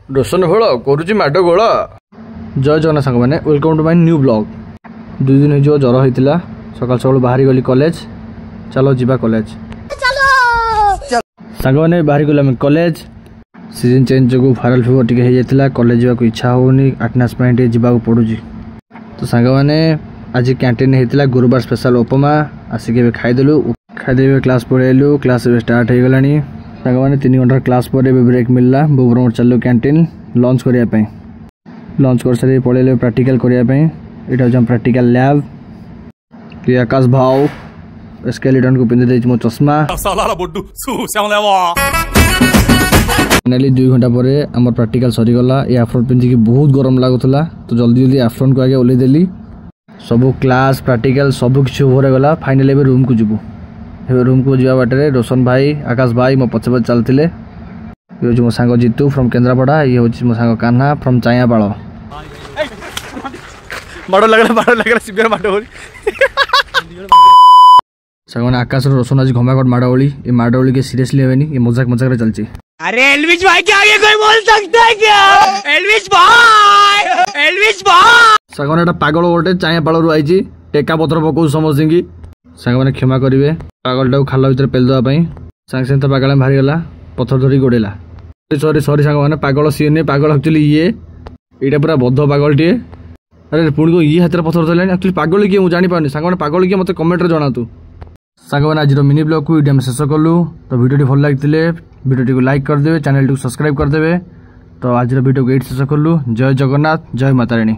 रोशन भोल करुची माड गोल। जय जगन्नाथ सांग मैंने welcome to my new blog. 2 दिन जो ज्वर होता सकाल सकाल बाहरी गली कॉलेज। चलो जीवा कॉलेज सांग मैंने बाहरी गल कॉलेज। सीजन चेंज जो वायरल फीवर टी हो जाता कॉलेज जावाक इच्छा होनी अटेंडेंस जावाक पड़ुची। तो सांग मैंने आज कैंटीन होता गुरुवार स्पेशल उपमा आसिक खाईदेलु खाईदे क्लास पढ़ेलु क्लास स्टार्ट हो गला। सांग मैंने 3 घंटा क्लास पर ब्रेक मिलला बोबरमोर चलो कैंटीन लंच करने लंच कर सारी पढ़ेल प्रैक्टिकल करने। यहाँ प्रैक्टिकल लैब कि आकाश भाव स्केलेटन को पिंधि मो चश्मा फाइनाली 2 घंटा पर आम प्रैक्टिकल सरीगला। ये एफ्रोन पिंधिकी बहुत गरम लगुला तो जल्दी जल्दी एफ्रोन को आगे ओल्लैदेली। सब क्लास प्रैक्टिकल सब किसी ओवर गला। फाइनाली रूम को जीवु रूम को जावा बाटे रोशन भाई आकाश भाई मो पछे पछे चलते। ये हूँ मो सांग जीतू फ्रॉम केन्द्रापड़ा। ये हूँ मो सांग कान्हा फ्रॉम चायापाड़। सांग मैंने आकाश रोशन आज घमाघट माड़ोली। ये माड़ोली के सीरियसली हेनी ये मजाक मजाक रे चलची। अरे एल्विश भाई के आगे कोई बोल सकता है क्या? एल्विश भाई सांग मैंने पागल गोटे चायापाड़ रू आई टेका पथर पकाऊ समझ की। सांग मैंने क्षमा करेंगे पागल टाक खाल भर पेल देवाई। सांगे सागे तो पागल बाहरी गला पथर धरिक गोड़ेला। सॉरी सॉरी सांग मैंने पागल सी नहीं पागल एक्चुअली ये पूरा बद्ध पागल टे। अरे पुणी को ये हाथ पथर धरलानी एक्चुअली पागल किए मुझे जापानी। सांग मैंने पागल किए मत कमेंट जना तू। सांग मैंने आज मिनी ब्लॉग को वीडियो में शेष कलु। तो वीडियो भल लगे वीडियो को लाइक करदे चैनल को सब्सक्राइब करदे। तो आज वीडियो को ये शेष कलु। जय जगन्नाथ जय माता रानी।